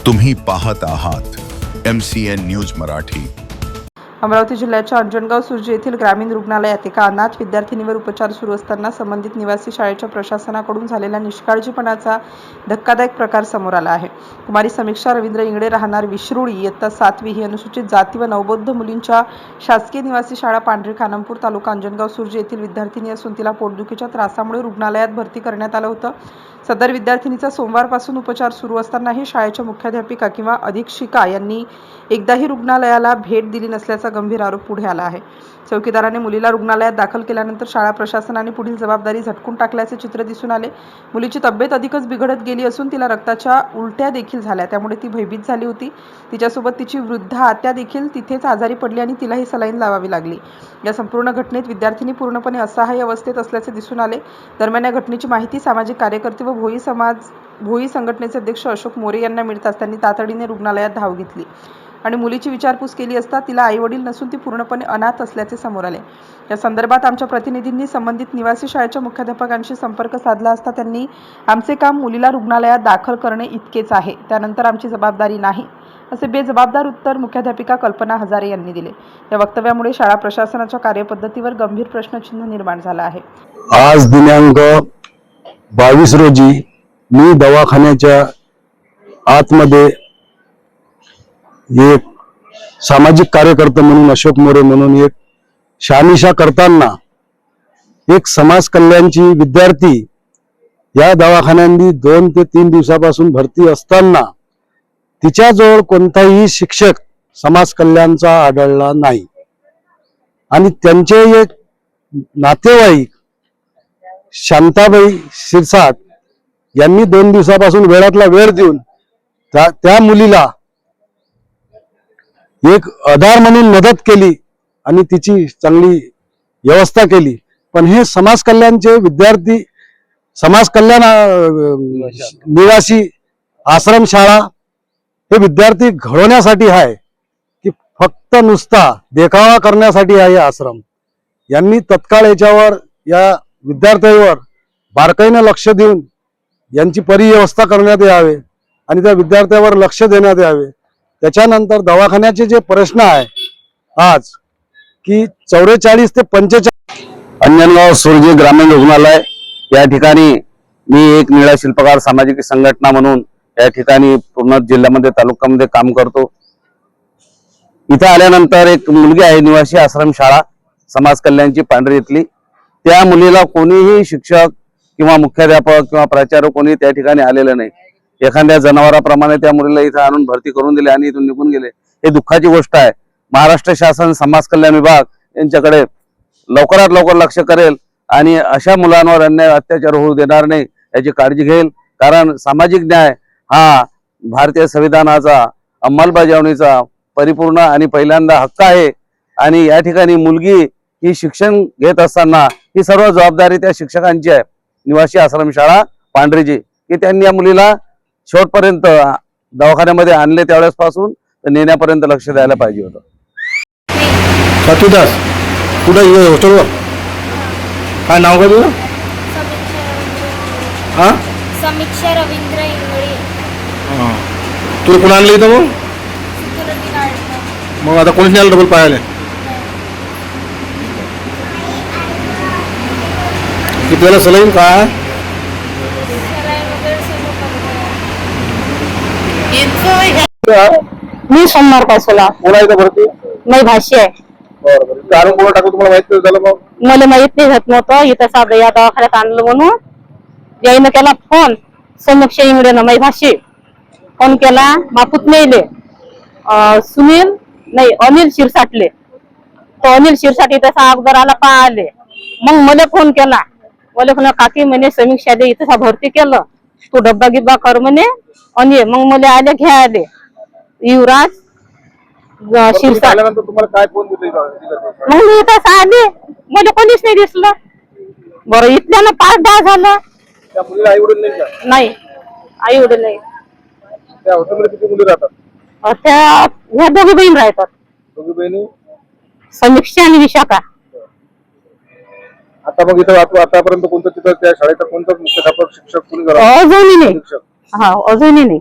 तुम्ही पाहत आहात MCN न्यूज मराठी। अमरावती जिल्ह्याच्या अंजनगाव सुर्जी येथील ग्रामीण रुग्णालयात एका अनाथ विद्यार्थिनीवर उपचार सुरू असताना संबंधित निवासी शाळेच्या प्रशासनाकडून झालेल्या निष्काळजीपणाचा धक्कादायक प्रकार समोर आला आहे। कुमारी समीक्षा रवींद्र इंगळे राहणार विश्रुळी इयत्ता 7वी ही अनुसूचित जाती व नवबौद्ध मुलींच्या शासकीय निवासी शाळा पांढरी खानापूर तालुका अंजनगाव सुर्जी येथील विद्यार्थिनी असून तिला पोटदुखीच्या त्रासामुळे रुग्णालयात भरती करण्यात आलं होतं। सदर विद्यार्थिनीचा सोमवारपासून उपचार सुरू असतानाही शाळेच्या मुख्याध्यापिका किंवा अधीक्षिका यांनी एकदाही रुग्णालयाला भेट दिली नसल्याचा गंभीर आरोप पुढे आला आहे। चौकीदाराने मुलीला रुग्णालयात दाखल केल्यानंतर शाळा प्रशासनाने पुढील जबाबदारी झटकून टाकल्याचे चित्र दिसून आले। मुलीची तब्येत अधिकच बिघडत गेली असून तिला रक्ताच्या उलट्या देखील झाल्या, त्यामुळे ती भयभीत झाली होती। तिच्यासोबत तिची वृद्ध आत्या देखील तिथेच आजारी पडली आणि तिलाही सलाईन लावावी लागली। या संपूर्ण घटनेत विद्यार्थिनी पूर्णपणे असहाय्य अवस्थेत असल्याचे दिसून आले। दरम्यान या घटनेची माहिती सामाजिक कार्यकर्ते व भोई संघटनेचे अध्यक्ष अशोक मोरे यांना मिळताच त्यांनी तातडीने रुग्णालयात धाव घेतली आणि मुलीची विचारपूस केली असता तिला आईवडील नसून ती पूर्णपणे अनाथ असल्याचे समोर आले। या संदर्भात आमच्या प्रतिनिधींनी संबंधित निवासी शाळेच्या मुख्याध्यापकांशी संपर्क साधला असता त्यांनी आमचे काम मुलीला रुग्णालयात दाखल करणे इतकेच आहे, त्यानंतर आमची जबाबदारी नाही असे बेजबाबदार उत्तर मुख्याध्यापिका कल्पना हजारे यांनी दिले। या वक्तव्यामुळे शाळा प्रशासनाच्या कार्यपद्धतीवर गंभीर प्रश्नचिन्ह निर्माण झाला आहे। आज दिनांक 22 रोजी मी दवाखान्याच्या आतमध्ये एक सामाजिक कार्यकर्ता म्हणून अशोक मोरे म्हणून एक शहानिशा करताना एक समाज कल्याणची विद्यार्थी या दवाखान्यांनी 2 ते 3 दिवसापासून भरती असताना तिच्याजवळ कोणताही शिक्षक समाज कल्याणचा आढळला नाही आणि त्यांचे एक नातेवाईक शांताबाई शिरसाट यांनी 2 दिवसापासून वेळातला वेळ देऊन त्या मुलीला एक आधार म्हणून मदत केली आणि तिची चांगली व्यवस्था केली। पण हे समाज कल्याणचे विद्यार्थी समाज कल्याण निवासी आश्रम शाळा हे विद्यार्थी घडवण्यासाठी आहे की फक्त नुसता देखावा करण्यासाठी आहे आश्रम। यांनी तत्काळ याच्यावर या विद्यार्थ्यांवर बारकाईने लक्ष देऊन यांची परिव्यवस्था करण्यात यावे आणि त्या विद्यार्थ्यांवर लक्ष देण्यात यावे। त्याच्यानंतर दवाखान्याचे जे प्रश्न आहे आज की 44 ते 45 अंजनगाव सुर्जी ग्रामीण रुग्णालय या ठिकाणी मी एक निळा शिल्पकार सामाजिक संघटना म्हणून या ठिकाणी पूर्ण जिल्ह्यामध्ये तालुक्यामध्ये काम करतो। इथे आल्यानंतर एक मुलगी आहे निवासी आश्रम शाळा समाज कल्याणची पांढरी इथली, त्या मुलीला कोणीही शिक्षक किंवा मुख्याध्यापक किंवा प्राचार्य कोणी त्या ठिकाणी आलेलं नाही। एखाद्या जनावराप्रमाणे त्या मुलीला इथं आणून भरती करून दिले आणि इथून निघून गेले। हे दुःखाची गोष्ट आहे। महाराष्ट्र शासन समाज कल्याण विभाग यांच्याकडे लवकरात लवकर लक्ष करेल आणि अशा मुलांवर अन्याय अत्याचार होऊ देणार नाही याची काळजी घेईल। कारण सामाजिक न्याय हा भारतीय संविधानाचा अंमलबजावणीचा परिपूर्ण आणि पहिल्यांदा हक्क आहे आणि या ठिकाणी मुलगी ही शिक्षण घेत असताना ही सर्व जबाबदारी त्या शिक्षकांची आहे, निवासी आश्रमशाळा पांढरीची, की त्यांनी या मुलीला शेवटपर्यंत दवाखान्यामध्ये आणले त्यावेळेस पासून नेण्यापर्यंत लक्ष द्यायला पाहिजे होतं। सतुदास कुठं ये हॉस्टेलवर काय नाव काय तुझं? हां समीक्षा रवींद्र इंगळे। हां तू कोण आणलं इथं मग आता कोणीच नाही आलं डबल पाहायला? कितीला सलाईन काय? मी सोमवार पासून भरती मी भाषी आहे। तुम्हाला माहित झालं मग? मला माहित नाही झात नव्हतं इथं साधं या दवाखान्यात आणलं म्हणून याईनं केला फोन। समीक्षा इंगळेनं मी भाषी फोन केला, बापूत नेले सुनील नाही अनिल शिरसाटले, तो अनिल शिरसाट इथं अगोदर आला पा आले। मग मला फोन केला, मला फोन काकी म्हणे समीक्षा दे इथं भरती केलं, तू डब्बा गिब्बा कर म्हणे आणि मग मला आले घ्या आले युवराज शिरसाट। तुम्हाला काय फोन दिले? मग मी इथं आले, मला कोणीच नाही दिसलं। बरं इथल्यानं 5-10 झालं। त्या मुलीला आई वडील नाही का? नाही आई वडील नाही। त्या हॉस्टेलमध्ये किती मुली राहतात? त्या ह्या दोघी बहीण राहतात, दोघी बहिणी समीक्षा आणि विशाखा। आता मग इथं आतापर्यंत कोणतं तिथं त्या शाळेचा कोणतं मुख्याध्यापक शिक्षक कोणी अजूनही नाही। हा अजूनही नाही।